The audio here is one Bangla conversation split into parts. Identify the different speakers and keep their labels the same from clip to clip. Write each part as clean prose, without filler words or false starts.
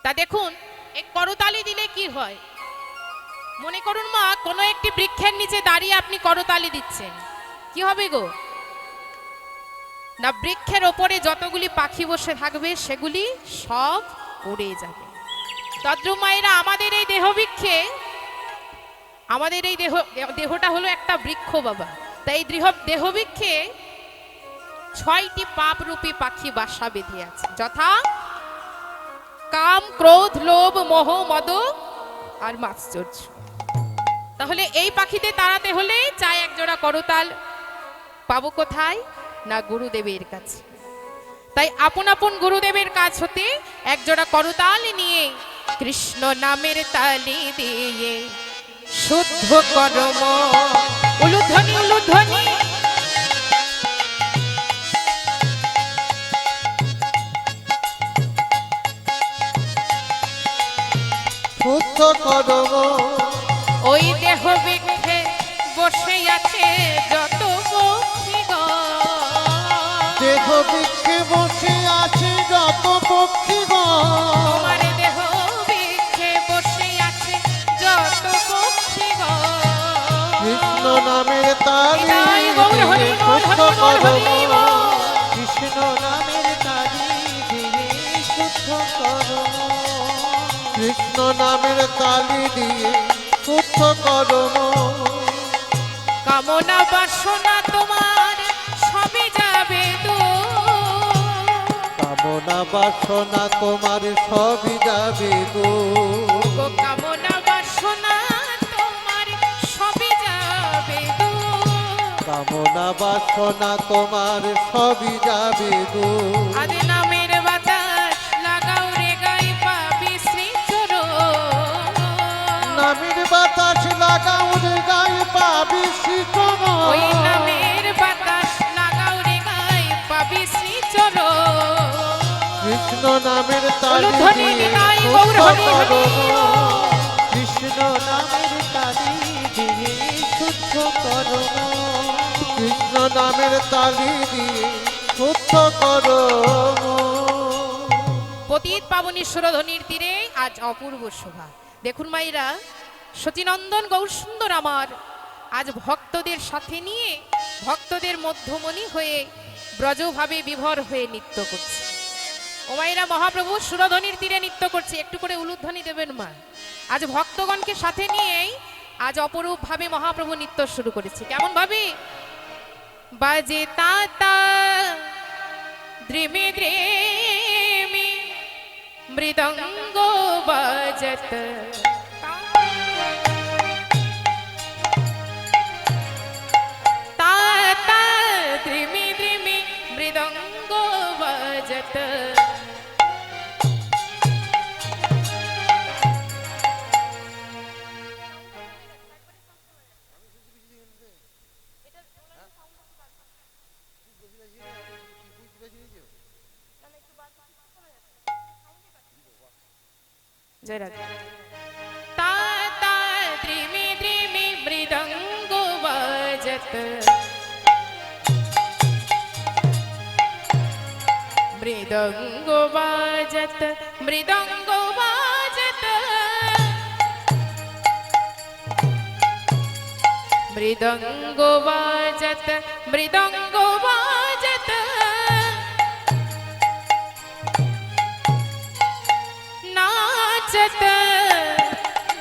Speaker 1: তা দেখুন এই করতালি দিলে কি হয়। মনে করুন মা কোনো একটি বৃক্ষের নিচে দাঁড়িয়ে আপনি করতালি দিচ্ছেন, কি হবে গো? না বৃক্ষের ওপরে যতগুলি পাখি বসে থাকবে সেগুলি সব উড়ে যাবে। তদ্রুপ মায়েরা আমাদের এই দেহবৃক্ষে, আমাদের এই দেহটা হলো একটা বৃক্ষ বাবা। তাই এই দেহবৃক্ষে 6টি পাপরূপী পাখি বাসা বেঁধে আছে, যথা কাম, ক্রোধ, লোভ, মোহ, মদ আর মাৎসর্য। তাহলে এই পাখিতে তাড়াতে হলে চাই একজোড়া করতাল। পাবো কোথায়? না গুরুদেবের কাছে। তাই আপন আপন গুরুদেবের কাছ হতে একজোড়া করতাল নিয়ে কৃষ্ণ নামের তালি দিয়ে শুদ্ধ করম উলুধ্বনি উলুধ্বনি
Speaker 2: শুদ্ধ করম।
Speaker 1: ওই দেহ বৃক্ষে বসে আছে যত পক্ষীগণ,
Speaker 2: দেহ বৃক্ষে বসে আছে যত পক্ষীগণ,
Speaker 1: তোমার দেহ বৃক্ষে বসে আছে যত পক্ষীগণ,
Speaker 2: কৃষ্ণ নামের তালি
Speaker 1: নিতাই গৌর হরি
Speaker 2: দিয়ে
Speaker 1: বল,
Speaker 2: শুদ্ধ
Speaker 1: হরি বল,
Speaker 2: করম।
Speaker 1: হরি বল।
Speaker 2: কৃষ্ণ নামের তালি দিয়ে শুদ্ধ করম, কৃষ্ণ নামের তালি দিয়ে শুদ্ধ করম।
Speaker 1: কামনা বাসনা তোমার সবে যাবে দূর,
Speaker 2: কামনা বাসনা তোমার সবই যাবে দূর,
Speaker 1: গো কামনা বাসনা তোমার সবে যাবে দূর,
Speaker 2: কামনা বাসনা তোমার সবই যাবে দূর।
Speaker 1: আদে নামের বাতাস লাগাও রে গায়ে পাবি শ্রীচরণ,
Speaker 2: নামের বাতাস লাগাও রে গায়ে পাবি শ্রীচরণ,
Speaker 1: ওই নামের বাতাস লাগাও রে গায়ে পাবি শ্রীচরণ।
Speaker 2: কৃষ্ণ নামের তালি
Speaker 1: উলুধ্বনি
Speaker 2: দিয়ে
Speaker 1: নিতাই গৌর
Speaker 2: শুদ্ধ
Speaker 1: হরি হরি
Speaker 2: করম,
Speaker 1: বল।
Speaker 2: কৃষ্ণ নামের তালি দিয়ে শুদ্ধ করম, কৃষ্ণ নামের তালি দিয়ে শুদ্ধ করম।
Speaker 1: পতিত পাবনী সুরধ্বনির তীরে আজ অপূর্ব শোভা। দেখুন মাইরা, সতীনন্দন গৌরসুন্দর আমার আজ ভক্তদের সাথে নিয়ে ভক্তদের মধ্যমণি হয়ে ব্রজভাবে বিভোর হয়ে নৃত্য করছে। ও মাইরা, মহাপ্রভু সুরধ্বনির তীরে নৃত্য করছে, একটু করে উলুধ্বনি দেবেন মা। আজ ভক্তগণকে সাথে নিয়েই আজ অপরূপ ভাবে মহাপ্রভু নৃত্য শুরু করেছে। কেমন ভাবে? বাজে তাতা দ্রিমে দ্রিমে মৃদঙ্গ বাজত, তাতা দ্রিমে দ্রিমে মৃদঙ্গ বাজত, জয় রাধে। তাতা দ্রিমে দ্রিমে মৃদঙ্গ বাজত, মৃদঙ্গ বাজত, মৃদঙ্গ বাজত, মৃদঙ্গ বাজত, মৃদঙ্গ বাজত, নাচত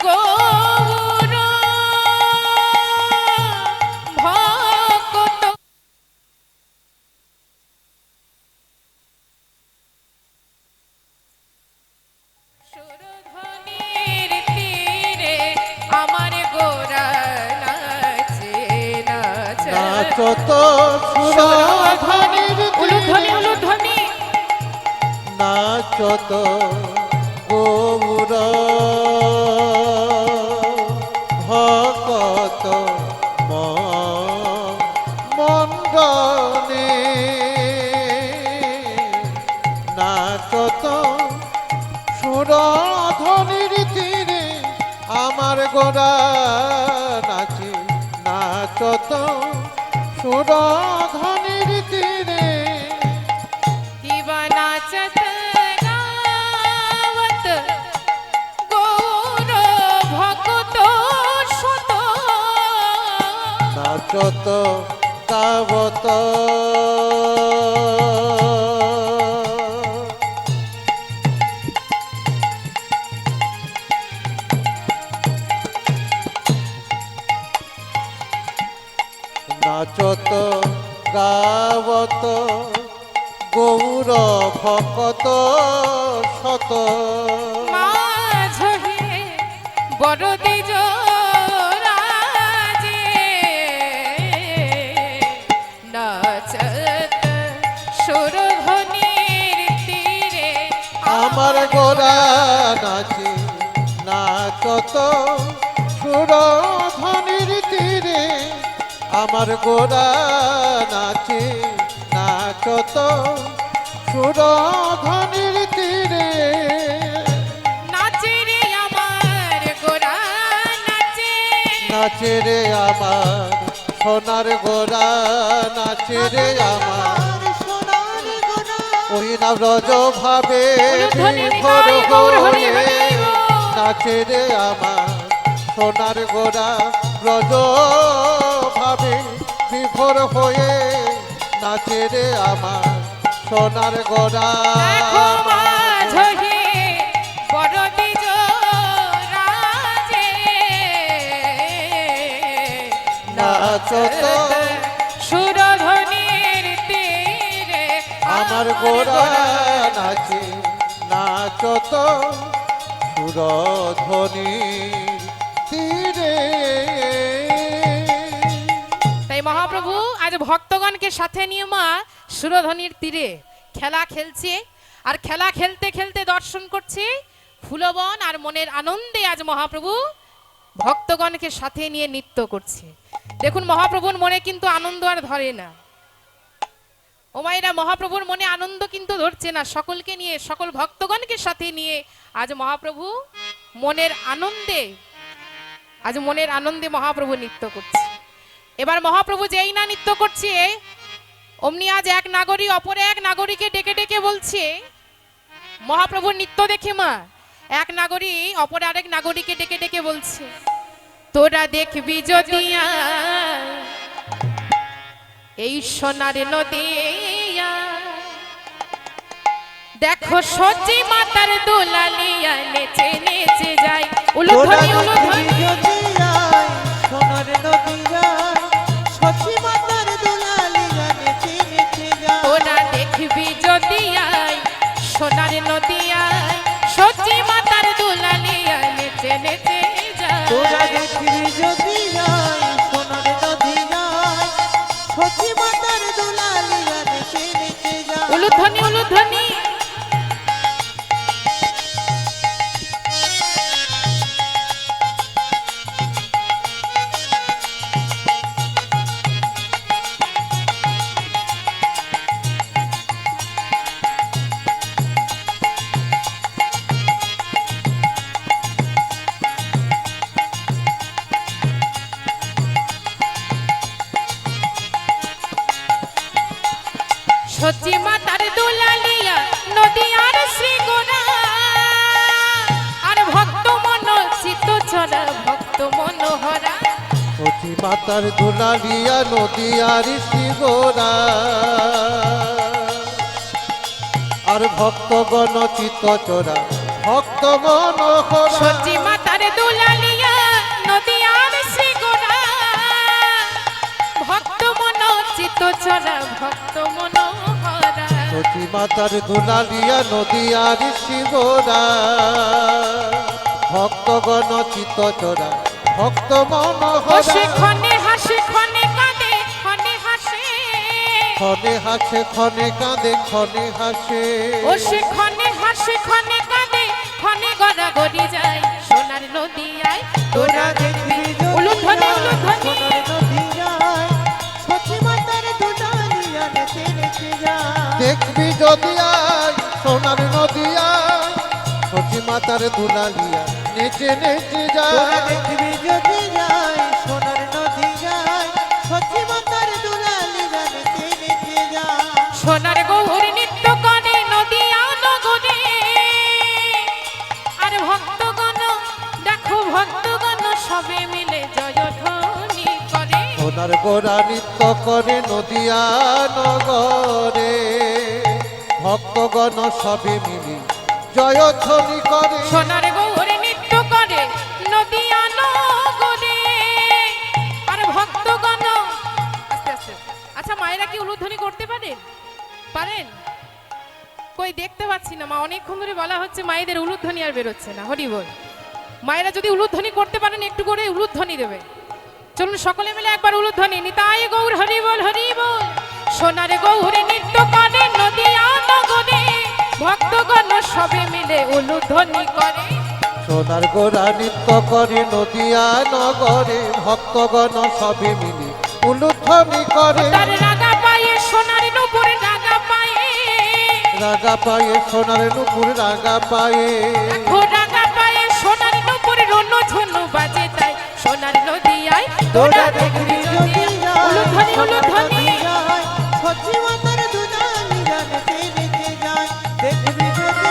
Speaker 1: গৌর ভক্ত, সুরধ্বনির তীরে আমার গোরা নাচে নাচে।
Speaker 2: নাচত সুরধ্বনির
Speaker 1: উলুধ্বনি
Speaker 2: তীরে,
Speaker 1: উলুধ্বনি
Speaker 2: নাচত গৌর ভকত মণ্ডলে, নাচত সুরধ্বনির তীরে আমার গোরা নাচে, নাচত সুরধ্বনির তীরে,
Speaker 1: দিবা নাচত গাওত
Speaker 2: নাচত গাবত নাচত গাবত গৌর ভকত শত
Speaker 1: মাঝে বড়দি জোরাজে নাচত সুরধ্বনির তীরে
Speaker 2: আমার গোরা নাচে নাচত সুরধ্বনির তীরে আমার গোরা নাচে নাচত সুরধ্বনির তীরে
Speaker 1: নাচে রে আমার গোরা নাচে
Speaker 2: নাচে রে আমার সোনার গোরা নাচে রে আমার ওই না ব্রজ ভাবে বিভোর হয়ে নাচে রে আমার সোনার গোরা ব্রজ ভাবে বিভোর হয়ে নাচে রে আমার সোনার গোরা
Speaker 1: দেখো মাঝে বড়দি জোরাজে
Speaker 2: নাচত
Speaker 1: সুরধ্বনির তীরে
Speaker 2: আমার গোরা নাচে নাচত সুরধ্বনি তীরে
Speaker 1: তাই মহাপ্রভু আজ ভক্তগণকে সাথে নিয়ে মা সুরধ্বনির তীরে খেলা খেলছে আর খেলা খেলতে খেলতে দর্শন করছে ফুলবন আর মনের আনন্দে আজ মহাপ্রভু ভক্তগণকে সাথে নিয়ে নৃত্য করছে। দেখুন মহাপ্রভুর মনে কিন্তু আনন্দ আর ধরে না। ও মায়েরা, মহাপ্রভুর মনে আনন্দ কিন্তু ধরছে না। সকলকে নিয়ে, সকল ভক্তগণকে সাথে নিয়ে আজ মহাপ্রভু মনের আনন্দে মহাপ্রভু নৃত্য করছে। এবার মহাপ্রভু যেই না নৃত্য করছে অমনি আজ এক নাগরী অপর এক নাগরীকে ডেকে ডেকে বলছে, মহাপ্রভুর নৃত্য দেখে মা এক নাগরী অপর আরেক নাগরীকে ডেকে ডেকে বলছে, তোরা দেখবি যদি এই সোনার নদিয়া, দেখো সজি মাতার দোলালিয়া নেচে নেচে যায়। উলুধ্বনি উলুধ্বনি
Speaker 3: সোনার নদিয়া সচি মাতার দোলালিয়া নেচে নেচে যায়।
Speaker 1: তোরা দেখবি যদি সোনার নদিয়ায় সজি মাতার দোলালিয়া নেচে নেচে যায়।
Speaker 3: তোরা দেখবি যদি সোনার নদিয়া সচি মাতার দোলালিয়া নেচে নেচে যায়।
Speaker 1: উলুধ্বনি উলুধ্বনি সজি মাতার দোলালিয়া নদিয়ার শ্রীগোরা, আর ভক্ত মন চিত্ত ছড়া ভক্ত মনোহরা।
Speaker 2: সচি মাতার দোলালিয়া নদিয়ার শ্রীগোরা, আর ভক্তগণ চিত্ত চোরা ভক্ত মনোহরা।
Speaker 1: সজি মাতার দোলালিয়া নদিয়ার শ্রীগোরা, ভক্ত মন চিত্ত ছড়া ভক্ত মনোহরা।
Speaker 2: সচি মাতার দোলালিয়া নদিয়ার শ্রীগোরা, ভক্তগণ চিত্ত চোরা ভক্ত
Speaker 1: হাসে
Speaker 2: মনোহরা।
Speaker 1: ক্ষণে হাসে ক্ষণে কাঁদে ক্ষণে হাসে,
Speaker 2: ক্ষণে হাসে ক্ষণে কাঁদে ক্ষণে হাসে।
Speaker 1: ও সে ক্ষণে হাসে ক্ষণে কাঁদে ক্ষণে গড়াগড়ি যায় সোনার নদিয়ায়। তোরা দেখবি উলুধ্বনি উলুধ্বনি
Speaker 3: সোনার নদিয়ায় সচি মাতার দোলালিয়া নেচে নেচে যায়।
Speaker 2: দেখবি যদি আয় সোনার নদিয়ায় সচি মাতার দোলালিয়া নেচে নেচে
Speaker 3: তোরা
Speaker 2: যায়।
Speaker 3: দেখবি যদি যায় সোনার নদিয়ায় সচি মাতার দোলালিয়া নেচে নেচে যায়।
Speaker 1: সোনার গৌর নৃত্য করে নদিয়া নগরে, আর ভক্তগণ দেখো ভক্তগণ সবে মিলে জয়ধ্বনি করে।
Speaker 2: সোনার গোরা নৃত্য করে নদিয়া নগরে ভক্তগণ সবে মিলি জয়ধ্বনি করে
Speaker 1: সোনার গৌরে নৃত্য করে নদিয়া নগরে আর ভক্তগণ আস্তে আস্তে। আচ্ছা মায়েরা কি উলুধ্বনি করতে পারেন? পারেন? কই দেখতে পাচ্ছি না মা, অনেকক্ষণ ধরে বলা হচ্ছে মায়েদের উলুধ্বনি আর বেরোচ্ছে না। হরি বল। মায়েরা যদি উলুধ্বনি করতে পারেন একটু করে উলুধ্বনি দেবে। চলুন সকলে মিলে একবার উলুধ্বনি। নিতাই গৌর হরি বল হরি বল। সোনার গৌরে নৃত্য করে নদিয়া নগরে ভক্তগণ সবে মিলে উলুধ্বনি করে।
Speaker 2: সোনার গোরা নৃত্য করে নদিয়া নগরে ভক্তগণ সবে মিলি উলুধ্বনি করে
Speaker 1: তার রাগা পায়ে সোনার নুপুর রাগা পায়ে,
Speaker 2: রাগা পায়ে সোনার নুপুর রাগা পায়ে
Speaker 1: দেখো রাগা পায়ে সোনার নুপুর রুনু ঝুনু বাজে তাই সোনার নদিয়ায়
Speaker 3: তোরা দেখবি যদি
Speaker 1: উলুধ্বনি উলুধ্বনি।
Speaker 3: সচি মাতার দুলালি গান চেনেছে যায় দেখবি যদি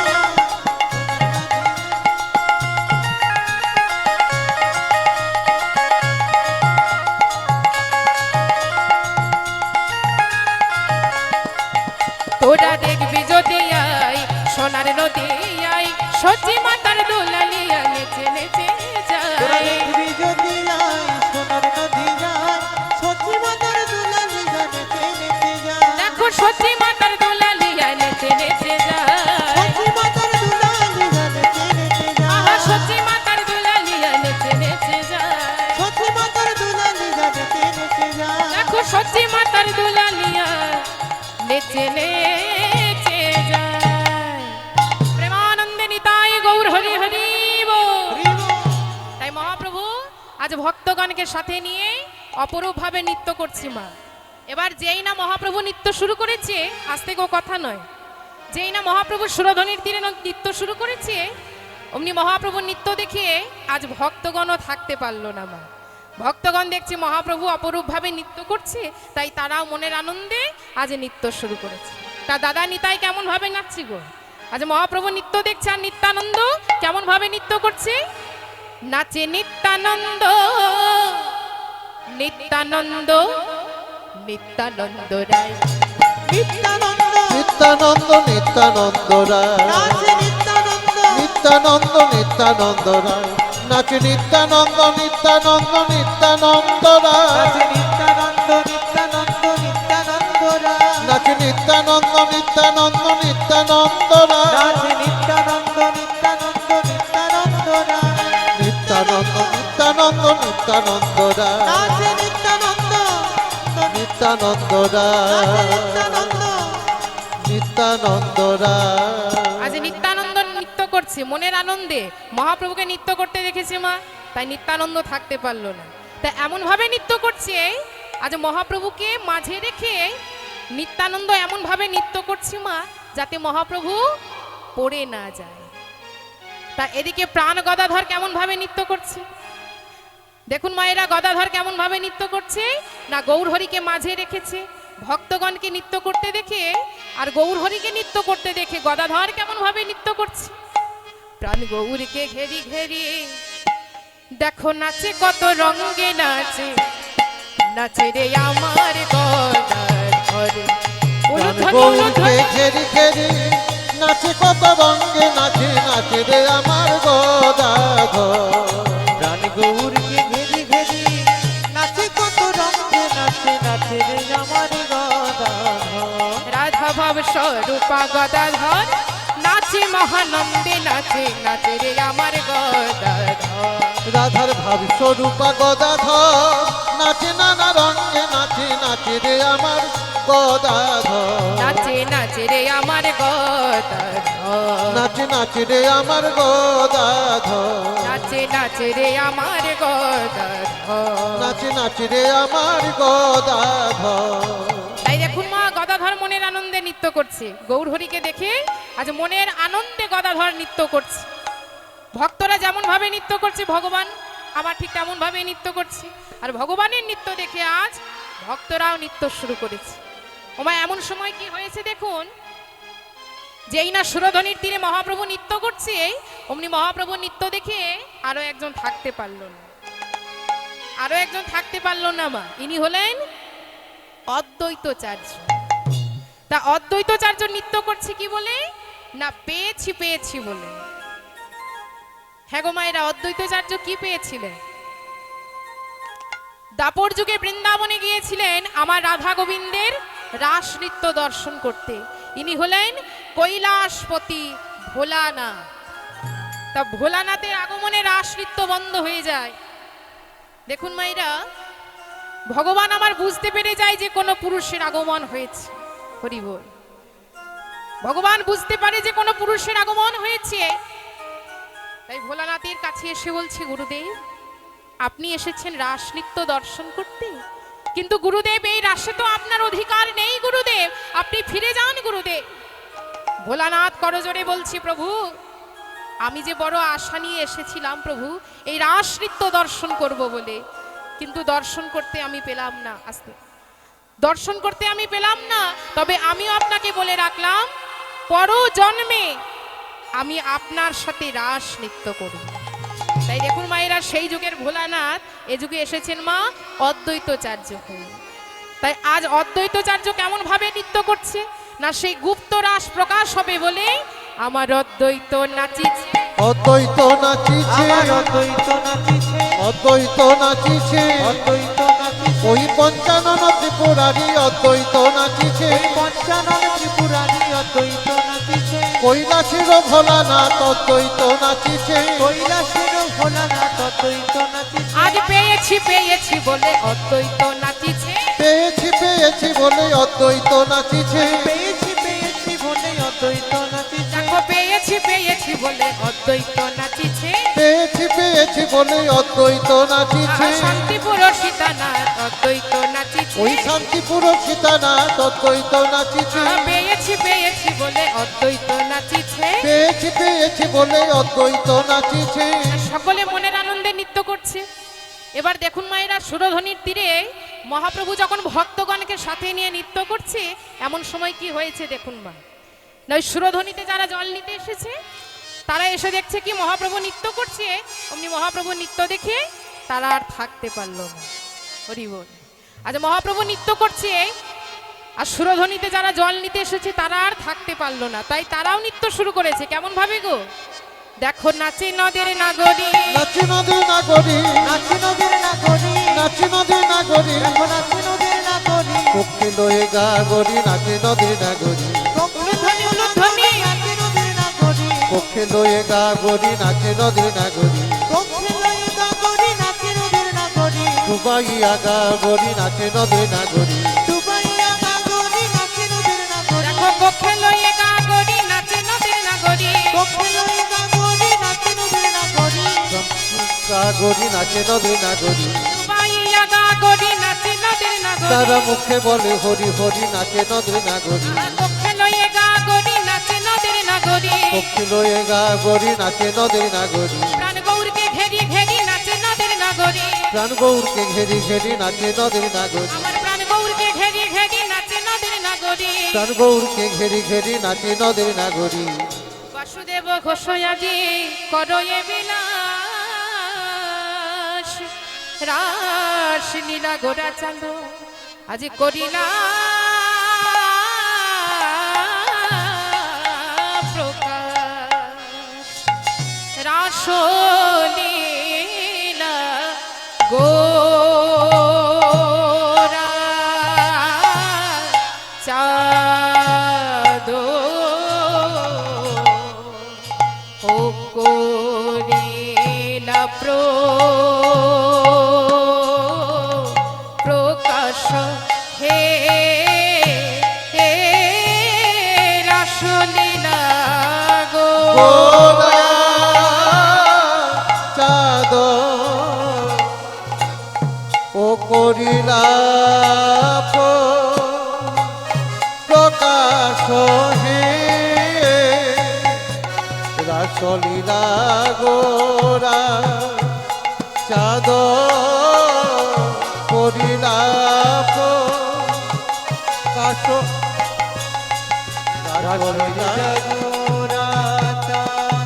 Speaker 1: তোরা দেখবি যদি আই সোনার নদিয়ায় সচি মাতার দুলালিয়া নেচে নেচে
Speaker 3: তোরা
Speaker 1: যায়।
Speaker 3: দেখবি যদি সোনার নদী যায় সচি মাতার দুলালি গান চেনেছে যায়
Speaker 1: দেখো সচি মাতার দুলালিয়া নেচে নেচে যায়।
Speaker 3: সচি মাতার দুলালি গান চেনেছে
Speaker 1: আহা
Speaker 3: যায়
Speaker 1: সচি মাতার দুলালিয়া নেচে নেচে যায়।
Speaker 3: সচি মাতার দুলালি গান চেনেছে যায়
Speaker 1: দেখো সচি মাতার দুলালিয়া নেচে নেচে যায়। প্রেমানন্দে নিতাই গৌর হরি হরি বল। তাই মহাপ্রভু আজ ভক্তগণকে সাথে নিয়ে অপরূপভাবে নৃত্য করছি মা। এবার যেই না মহাপ্রভু নৃত্য শুরু করেছে, আজ থেকে ও কথা নয়, যেই না মহাপ্রভু সুরধ্বনির তীরে নৃত্য শুরু করেছে অমনি মহাপ্রভুর নৃত্য দেখে আজ ভক্তগণও থাকতে পারলো না মা। ভক্তগণ দেখছে মহাপ্রভু অপরূপভাবে নৃত্য করছে, তাই তারাও মনের আনন্দে আজ নৃত্য শুরু করেছে। তা দাদা নিতাই কেমন ভাবে নাচছি গো? আজ মহাপ্রভু নৃত্য দেখছে আর নিত্যানন্দ কেমন ভাবে নৃত্য করছে? নাচে নিত্যানন্দ নিত্যানন্দ নিত্যানন্দ রায়।
Speaker 3: নিত্যানন্দ
Speaker 2: নিত্যানন্দ নিত্যানন্দ রায়
Speaker 3: নাচে নিত্যানন্দ
Speaker 2: নিত্যানন্দ নিত্যানন্দ রায় নাচে নিত্যানন্দ নিত্যানন্দ নিত্যানন্দ রায়
Speaker 3: নাচে নিত্যানন্দ নিত্যানন্দ নিত্যানন্দ রায়
Speaker 2: নাচে নিত্যানন্দ নিত্যানন্দ নিত্যানন্দ রায়
Speaker 3: নাচে নিত্যানন্দ নিত্যানন্দ নিত্যানন্দ রায়
Speaker 2: নিত্যানন্দ নিত্যানন্দ নিত্যানন্দ রায়
Speaker 3: নাচে নিত্যানন্দ
Speaker 2: নিত্যানন্দ
Speaker 3: নাচে
Speaker 2: রায়
Speaker 3: নিত্যানন্দ
Speaker 2: নিত্যানন্দ রায়
Speaker 1: আজ নিত্যানন্দ নৃত্য করছে মনের আনন্দে। মহাপ্রভুকে নৃত্য করতে দেখেছে মা, তাই নিত্যানন্দ থাকতে পারলো না। তা এমন ভাবে নৃত্য করছে আজ মহাপ্রভুকে মাঝে রেখে নিত্যানন্দ এমন ভাবে নৃত্য করছে মা যাতে মহাপ্রভু পড়ে না যায়। তা এদিকে প্রাণ গদাধর কেমন ভাবে নৃত্য করছে দেখুন মায়েরা। গদাধর কেমন ভাবে নৃত্য করছে না, গৌরহরিকে মাঝে রেখেছে। ভক্তগণকে নৃত্য করতে দেখে আর গৌরহরিকে নৃত্য করতে দেখে গদাধর কেমন ভাবে নৃত্য করছে। প্রাণ গৌরকে ঘেরি ঘেরি দেখো নাচে কত রঙে নাচে, নাচে রে আমার গদাধর। উলুধ্বনি
Speaker 2: গৌরকে
Speaker 1: উলুধ্বনি।
Speaker 2: ঘেরি ঘেরি নাচে কত রঙে নাচে নাচে রে আমার গদাধর
Speaker 3: প্রাণ গৌরকে ঘেরি ঘেরি নাচে কত রঙে নাচে নাচে রে আমার গদাধর
Speaker 1: রাধা ভাব স্বরূপা গদাধর নাচে মহানন্দে নাচে, নাচে রে আমার গদাধর।
Speaker 2: রাধার ভাব স্বরূপা গদাধর নাচে নানা রঙে নাচে নাচে রে আমার গদাধর
Speaker 1: নাচে নাচে রে আমার গদাধর।
Speaker 2: নাচে নাচে রে আমার গদাধর
Speaker 1: নাচে নাচে রে আমার গদাধর।
Speaker 2: নাচে নাচে রে আমার গদাধর
Speaker 1: তাই দেখুন মা গদাধর মনের আনন্দে নৃত্য করছে। গৌরহরিকে দেখে আজ মনের আনন্দে গদাধর নৃত্য করছে। ভক্তরা যেমন ভাবে নৃত্য করছে ভগবান আমার ঠিক তেমন ভাবে নৃত্য করছে। আর ভগবানের নৃত্য দেখে আজ ভক্তরাও নৃত্য শুরু করেছে। ওমা এমন সময় কি হয়েছে দেখুন, যেই না সুরধ্বনির তীরে মহাপ্রভু নৃত্য করছে অমনি মহাপ্রভু নৃত্য দেখে আরো একজন থাকতে পারল না। আরো একজন থাকতে পারলো না মা, ইনি হলেন অদ্বৈতাচার্য। তা অদ্বৈতাচার্য নৃত্য করছে কি বলে না, পেয়েছি পেয়েছি বলে। হ্যাঁ গো মায়েরা, অদ্বৈতাচার্য কি পেয়েছিলেন? দাপর যুগে বৃন্দাবনে গিয়েছিলেন আমার রাধা গোবিন্দের রাস নৃত্য দর্শন করতে। ইনি হলেন কৈলাসপতি ভোলানাথ। তা ভোলানাথের আগমনে রাস নৃত্য বন্ধ হয়ে যায়। দেখুন মায়েরা, ভগবান আমার বুঝতে পেরে যায় যে কোনো পুরুষের আগমন হয়েছে। হরি বল। ভগবান বুঝতে পারে যে কোনো পুরুষের আগমন হয়েছে, তাই ভোলানাথের কাছে এসে বলছে, গুরুদেব আপনি এসেছেন রাস নৃত্য দর্শন করতে, কিন্তু গুরুদেব এই রাসে তো আপনার অধিকার নেই গুরুদেব, আপনি ফিরে যান গুরুদেব। ভোলানাথ করজোড়ে বলছি, প্রভু আমি যে বড় আশা নিয়ে এসেছিলাম প্রভু এই রাস নৃত্য দর্শন করব বলে, কিন্তু দর্শন করতে আমি পেলাম না। আস্তে দর্শন করতে আমি পেলাম না, তবে আমিও আপনাকে বলে রাখলাম পর জন্মে আমি আপনার সাথে রাস নৃত্য করব। তাই দেখুন মায়েরা, সেই যুগের ভোলানাথ এ যুগে এসেছেন মা অদ্বৈতাচার্য হয়ে। তাই আজ অদ্বৈতাচার্য কেমন ভাবে নৃত্য করছে না, সেই গুপ্ত রাস প্রকাশ হবে বলে আমার অদ্বৈত নাচিছে,
Speaker 2: অদ্বৈত নাচিছে,
Speaker 3: আমার অদ্বৈত নাচিছে,
Speaker 2: অদ্বৈত নাচিছে,
Speaker 3: অদ্বৈত নাচিছে,
Speaker 2: ওই পঞ্চানন ত্রিপুরারি অদ্বৈত নাচিছে,
Speaker 3: পঞ্চানন ত্রিপুরারি অদ্বৈত নাচিছে,
Speaker 2: কৈলাসের ভোলানাথ অদ্বৈত নাচিছে,
Speaker 3: কৈলাসের ভোলানাথ অদ্বৈত নাচিছে।
Speaker 1: আজ পেয়েছি পেয়েছি বলে অদ্বৈত নাচিছে,
Speaker 2: পেয়েছি পেয়েছি বলে অদ্বৈত নাচিছে,
Speaker 3: পেয়েছি পেয়েছি বলে অদ্বৈত নাচিছে,
Speaker 1: দেখো পেয়েছি পেয়েছি বলে অদ্বৈত নাচিছে,
Speaker 2: পেয়েছি পেয়েছি বলে অদ্বৈত নাচিছে,
Speaker 1: শান্তিপুর সীতানাথ অদ্বৈত নাচিছে,
Speaker 2: ওই শান্তিপুর সীতানাথ অদ্বৈত নাচিছে,
Speaker 1: পেয়েছি পেয়েছি বলে অদ্বৈত নাচিছে।
Speaker 2: পেয়েছি পেয়েছি বলে অদ্বৈত নাচিছে।
Speaker 1: সকলে মনের আনন্দে নৃত্য করছে। এবার দেখুন মায়েরা, সুরধ্বনির তীরে মহাপ্রভু যখন ভক্তগণকে সাথে নিয়ে নৃত্য করছে, এমন সময় কি হয়েছে দেখুন মা, না ওই সুরধ্বনিতে যারা জল নিতে এসেছে তারা এসে দেখছে কি মহাপ্রভু নৃত্য করছে, অমনি মহাপ্রভু নৃত্য দেখে তারা আর থাকতে পারলো না। হরি বল। আজ মহাপ্রভু নৃত্য করছে আর সুরধ্বনিতে যারা জল নিতে এসেছে তারা আর থাকতে পারলো না, তাই তারাও নৃত্য শুরু করেছে। কেমন ভাবে গো, দেখো নাচে নদের নাগরী,
Speaker 2: নাচি নদী নাগরী,
Speaker 3: নাচি নদীর নাগরী,
Speaker 2: নাচি নদী নাগরী,
Speaker 3: দেখো নাচি নদীর নাগরী,
Speaker 2: পক্ষে লয়ে গা গরি নাচে নদী নাগরী,
Speaker 3: উলুধ্বনি উলুধ্বনি নাচি নদীর নাগরী,
Speaker 2: পক্ষে লয়ে গা গরি নাচে নদী নাগরী,
Speaker 3: পক্ষে লয়ে নাগরী নাচি নদীর নাগরী,
Speaker 2: ডুবাইয়া গা গরি নাচে নদী নাগরী,
Speaker 3: ডুবাইয়া নাগরী নাচি নদীর নাগরী,
Speaker 1: দেখো পক্ষে লয়ে গা গরি নাচে নদের নাগরী,
Speaker 3: পক্ষে লয়ে নাগরী নাচি নদীর নাগরী,
Speaker 2: গা গরি নাচে নদী নাগরী,
Speaker 1: ডুবাইয়া গা গরি নাচে নদের নাগরী,
Speaker 2: তারা মুখে বলে হরি হরি নাচে নদী নাগরী,
Speaker 1: পক্ষে লয়ে গা গরি নাচে নদের নাগরী,
Speaker 2: পক্ষে লয়ে গা গরি নাচে নদী নাগরী,
Speaker 1: প্রাণ গৌরকে ঘেরি ঘেরি নাচে নদের নাগরী,
Speaker 2: প্রাণ গৌরকে ঘেরি ঘেরি নাচে নদী নাগরী,
Speaker 1: আমার প্রাণ গৌরকে ঘেরি ঘেরি নাচে নদের নাগরী,
Speaker 2: প্রাণ গৌরকে ঘেরি ঘেরি নাচে নদী নাগরী।
Speaker 1: বাসুদেব ঘোষয়াজি করয়ে বিলাস, রাস লীলা গোরা চাঁদ আজ করিলা প্রকাশ, রাস লীলা গোরা চাঁদ ও করিলা প্রকাশ, হে হে রাসলীলা গো
Speaker 2: গোরা চাঁদ ও করিলা প্রকাশ, হে রাসলীলা গোরা চাঁদ করিলা প্রকাশ, রাসলীলা গোরা চাঁদ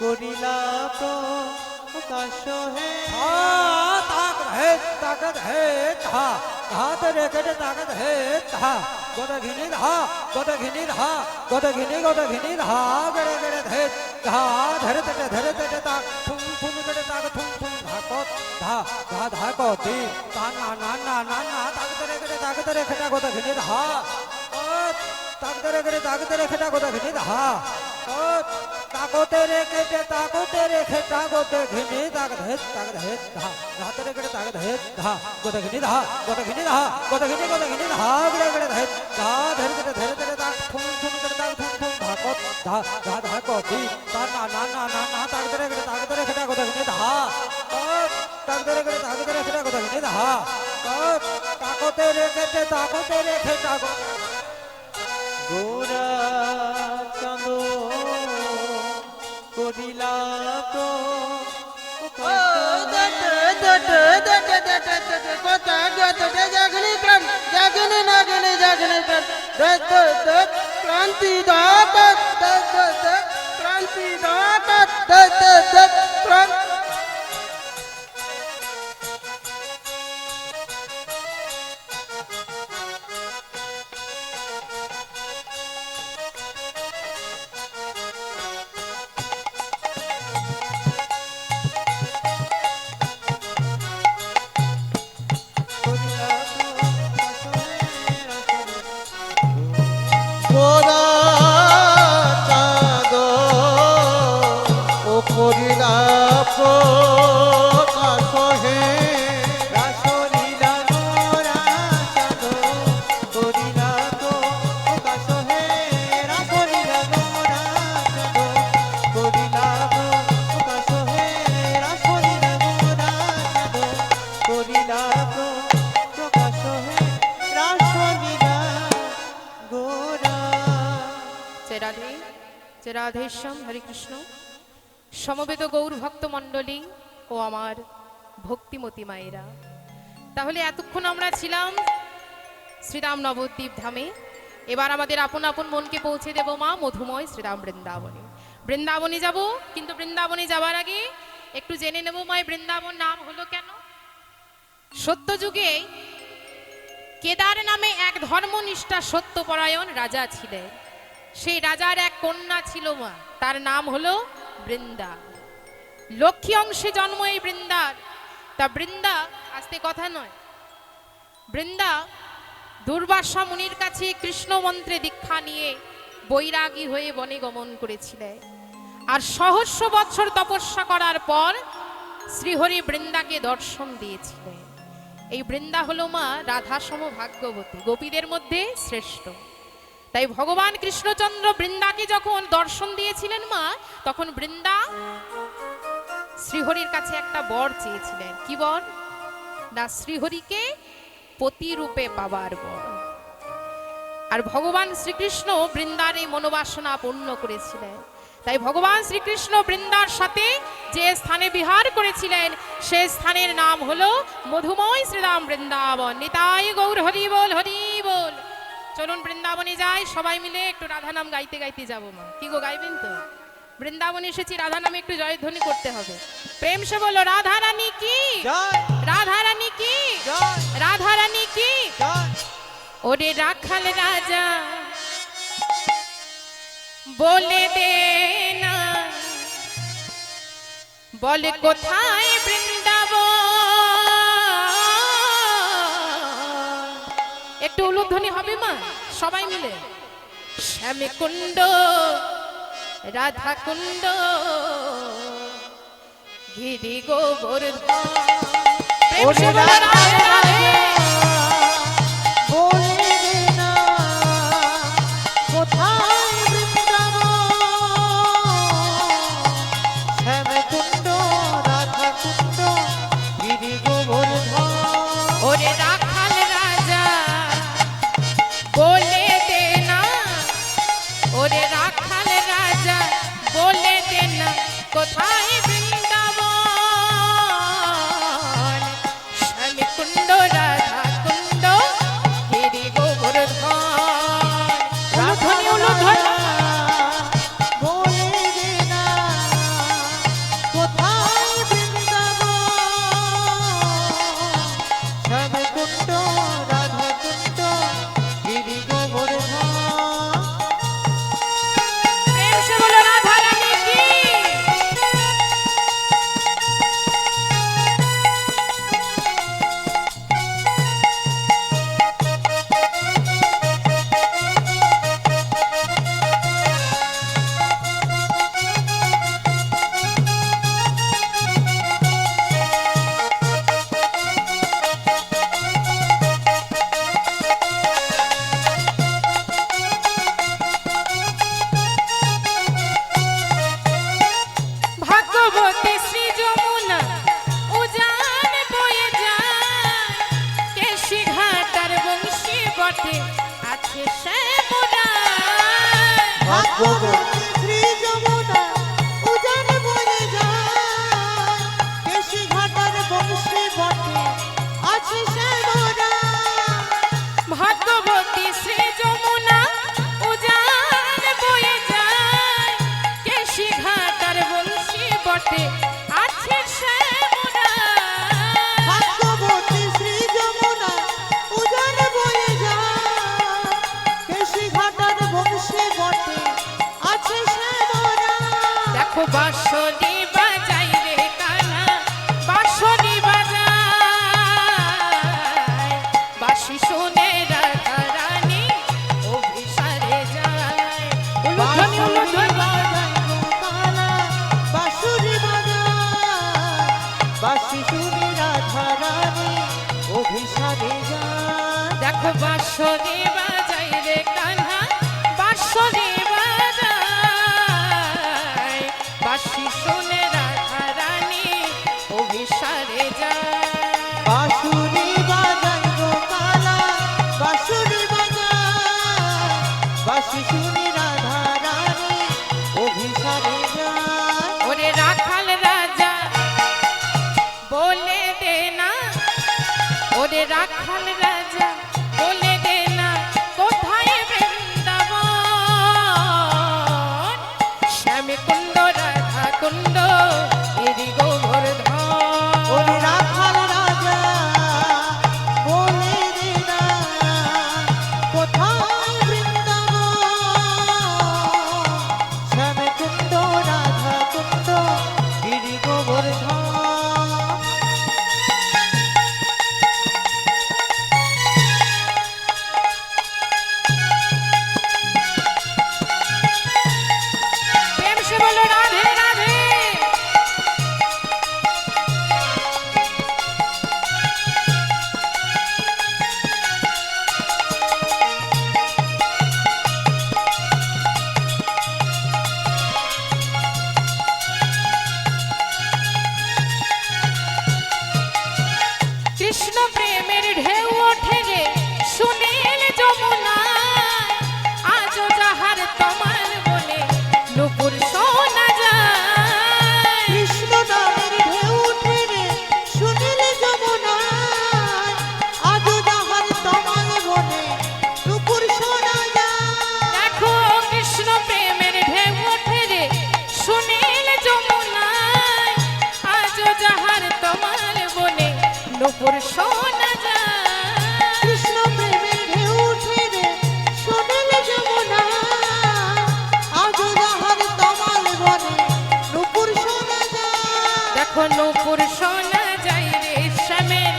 Speaker 3: করিলা প্রকাশ হে
Speaker 4: ताकत है धा धा तेरे कटे ताकत है धा गोद घिनी धा गोद घिनी धा गोद घिनी धा गड़े गड़े धे धा धरे तटे ताक थुम थुम कटे ताक थुम थुम धा को धा को दी ता ना ताक तेरे कटे ताक तेरे खटा गोद घिनी धा ताक तेरे कटे ताक तेरे खटा गोद घिनी धा ताको तेरे खटा गोद घिनी ताक धे धा धा तेरे कटे ताक धे धा गोद घिनी धा गोद घिनी धा गड़े गड़े धे धा धरे तटे ताक थुम थुम कटे ताक थुम थुम धा को धा को दी ता ना ताक तेरे खटा गोद घिनी धा ताक तेरे कटे ताक तेरे खटा गोद घिनी धा ताको तेरे खटा गोद
Speaker 3: গোরা চাঁদ করিলা
Speaker 5: ক্রান্তি ক্রান্তি
Speaker 2: গোরা চাঁদ ও করিলা প্রকাশ হে
Speaker 3: রাসলীলা গোরা চাঁদ করিলা প্রকাশ হে রাসলীলা গোরা চাঁদ করিলা প্রকাশ হে রাসলীলা গোরা চাঁদ করিলা প্রকাশ হে রাসলীলা গোরা
Speaker 1: জয় রাধেশ্যাম হরে কৃষ্ণ। সমবেত গৌর ভক্ত মণ্ডলী ও আমার ভক্তিমতী মায়েরা, তাহলে এতক্ষণ আমরা ছিলাম শ্রীরাম নবদ্বীপ ধামে। এবার আমাদের আপন আপন মনকে পৌঁছে দেব মা মধুময় শ্রীরাম বৃন্দাবনে। বৃন্দাবনে যাব, কিন্তু বৃন্দাবনে যাবার আগে একটু জেনে নেব মা বৃন্দাবন নাম হলো কেন। সত্যযুগে কেদার নামে এক ধর্মনিষ্ঠা সত্যপরায়ণ রাজা ছিলেন। সেই রাজার এক কন্যা ছিল মা, তার নাম হলো বৃন্দা। লক্ষ্মী অংশে জন্ম এই বৃন্দার। তা বৃন্দা আস্তে কথা নয়, বৃন্দা দুর্বাসা মুনির কাছে কৃষ্ণ মন্ত্রে দীক্ষা নিয়ে বৈরাগী হয়ে বনে গমন করেছিলেন। আর সহস্র বৎসর তপস্যা করার পর শ্রীহরি বৃন্দাকে দর্শন দিয়েছিলেন। এই বৃন্দা হলো মা রাধা সম ভাগ্যবতী, গোপীদের মধ্যে শ্রেষ্ঠ। তাই ভগবান কৃষ্ণচন্দ্র বৃন্দাকে যখন দর্শন দিয়েছিলেন মা, তখন বৃন্দা শ্রীহরির কাছে একটা বর চেয়েছিলেন। কি বর? না, শ্রীহরিকে পতি রূপে পাবার বর। আর ভগবান শ্রীকৃষ্ণ বৃন্দার এই মনোবাসনা পূর্ণ করেছিলেন। তাই ভগবান শ্রীকৃষ্ণ বৃন্দার সাথে যে স্থানে বিহার করেছিলেন, সে স্থানের নাম হলো মধুময় শ্রীরাম বৃন্দাবন। নিতাই গৌর হরি বল, হরি বল। চলুন বৃন্দাবনে যাই, সবাই মিলে একটু রাধা নাম গাইতে গাইতে যাবো মা। কি গো, গাইবেন তো? বৃন্দাবনে এসেছি, রাধা নামে একটু জয়ধ্বনি করতে হবে। প্রেম সে বলো রাধা রানী কি,
Speaker 3: জয়
Speaker 1: রাধা রানী কি,
Speaker 3: জয়
Speaker 1: রাধা রানী কি।
Speaker 3: জয়
Speaker 1: ওরে রাখাল রাজা বলে দে না, বলে কোথায় বৃন্দাবন। একটু উলুধ্বনি হবে মা, সবাই মিলে। শ্যামে কুণ্ড রাধা কুণ্ড গিরি গোবর্ধন। প্রেম সে বলো রাধে রাধে।
Speaker 3: বলে দে না কোথায় বৃন্দাবন, শ্যামকুণ্ড রাধাকুণ্ড গিরি গোবর্ধন।
Speaker 1: ওরে রাখাল রাজা বলে দে না, ওরে রাখাল রাজা বলে দে না কোথায় বৃন্দাবন। শ্যামী কুণ্ড রাধা কুণ্ড গিরি গোবর্ধন। উলুধ্বনি উলুধ্বনি।
Speaker 3: বলে দে না
Speaker 1: বটে আছে শ্যামরা।
Speaker 3: ভাগ্যবতী শ্রী যমুনা উজান বয়ে যায়, কেশি ঘাটার বংশে বটে আছে শ্যামরা।
Speaker 1: ভাগ্যবতী শ্রী যমুনা উজান বয়ে যায়, কেশি ঘাটার বংশী বটে আছে শ্যামরা।
Speaker 3: ভাগ্যবতী শ্রী যমুনা উজান বয়ে যায়, কেশি ঘাটার বংশে বটে আছে শ্যামরা।
Speaker 1: দেখো বাঁশরি বাজাই রে কানা, বাঁশরি বাজায়, বাঁশি শুনে রাধা রানী অভিসারে যায়। উলুধ্বনি, উলুধ্বনি।
Speaker 3: বাঁশুরি বাজায়, বাঁশি শুনে রাধা রানী অভিসারে যায়।
Speaker 1: দেখো বাঁশরি বাজাই রে কানা, বাঁশরি বাজায়, বাঁশি শুনে রাধা রানী অভিসারে যায়।
Speaker 3: বাঁশুরি বাজায় গো কালা, বাঁশুরি বাজায়, বাঁশি শুনে রাধা রানী অভিসারে যায়।
Speaker 1: ওরে রাখাল রাজা বলে দে না, ওরে রাখাল রাজা বলে দে না, কোথায় বৃন্দাবন, শ্যাম কুণ্ড রাধা কুণ্ড এরি গোবর্ধন।
Speaker 3: ওরে রাখাল রাজা বলে দে না, কোথায় বৃন্দাবন, শ্যামে কুণ্ড রাধা কুণ্ড গিরি গোবর্ধন।
Speaker 1: প্রেম সে বলো রাধে রাধে। কৃষ্ণ প্রেমের ঢেউ ওঠে রে সুনীল যমুনায়, আজও যাহার তোমার বলে নুপুর শোনা যায়।
Speaker 3: কৃষ্ণ নামের ঢেউ উঠে রে সুনীল যমুনায়, আজও যাহার তোমার বনে নুপুর শোনা যায়।
Speaker 1: দেখো কৃষ্ণ প্রেমের ঢেউ ওঠে রে সুনীল যমুনায়, আজও যাহার তোমার বলে নুপুর শোনা যায়।
Speaker 3: কৃষ্ণ প্রেমের ঢেউ উঠে রে সুনীল যমুনায়, আজও যাহার তোমার বনে নুপুর শোনা যায়।
Speaker 1: দেখো নুপুর শোনা যায় রে শ্যামের,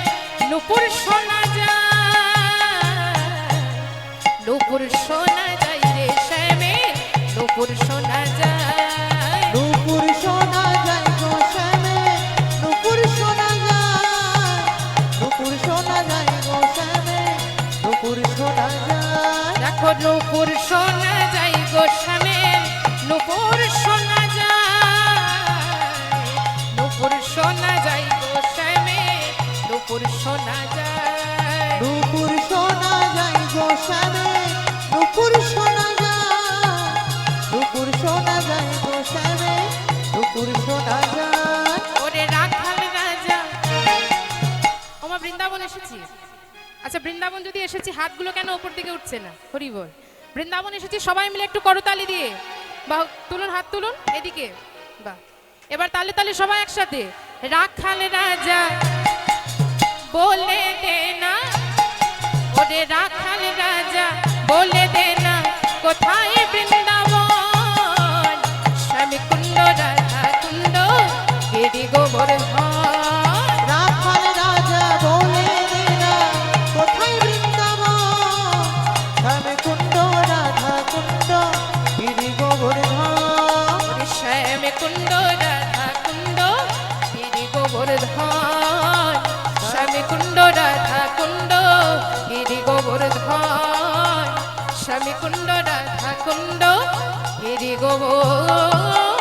Speaker 1: নুপুর শোনা যায়, নুপুর শোনা যায় রে শ্যামের, নুপুর শোনা যায়।
Speaker 3: নুপুর শোনা যায় গো শ্যামে, নুপুর শোনা যায়, নুপুর শোনা যায় গো শ্যামে, নুপুর শোনা যায়।
Speaker 1: দেখো নুপুর শোনা যায় গো শ্যামের, নুপুর শোনা যায়, নুপুর শোনা যায় গো শ্যামের, নুপুর শোনা যায়।
Speaker 3: নুপুর শোনা যায় গো শ্যামে, নুপুর শোনা যায়, নুপুর শোনা যায় গো শ্যামে, নুপুর শোনা যায়।
Speaker 1: ওরে রাখাল রাজা, ওমা বৃন্দাবন এসেছি। আচ্ছা বৃন্দাবন যদি এসেছি, হাতগুলো কেন ওপর দিকে উঠছে না? হরি বল। বৃন্দাবন এসেছি সবাই মিলে একটু করতালি দিয়ে, বা তুলুন, হাত তুলুন এদিকে, বা এবার তালে তালে সবাই একসাথে। রাখাল রাজা বলে দে না, ওরে রাখাল রাজা বলে দে না, কোথায় বৃন্দাবন, স্বামী কুণ্ড রাধা কুণ্ড গিরি গোবর্ধন।
Speaker 3: রাখাল রাজা বলে দে না, কোথায় বৃন্দাবন, শ্যামে কুণ্ড রাধা কুণ্ড গিরি গোবর্ধন।
Speaker 1: ওরে শ্যামে কুণ্ড রাধা কুণ্ড গিরি গোবর্ধন, শ্যামে কুণ্ড রাধা কুণ্ড গিরি গোবর্ধন, স্বামী কুণ্ড রাধা কুণ্ড গিরি গোবর্ধন।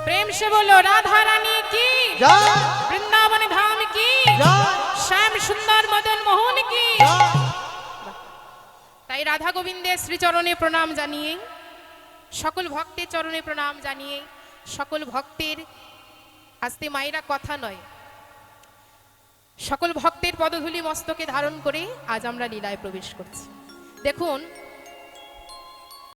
Speaker 1: প্রেম সে বলো রাধা রানী কি,
Speaker 3: জয়
Speaker 1: বৃন্দাবন ধাম কি,
Speaker 3: জয়
Speaker 1: শ্যাম সুন্দর মদন মোহন কি।
Speaker 3: জয়
Speaker 1: রাধা গোবিন্দের শ্রীচরণে প্রণাম জানিয়ে, সকল ভক্তের চরণে প্রণাম জানিয়ে, সকল ভক্তের আস্তে মায়েরা কথা নয়, সকল ভক্তের পদধূলি মস্তকে ধারণ করে আজ আমরা লীলায় প্রবেশ করছি। দেখুন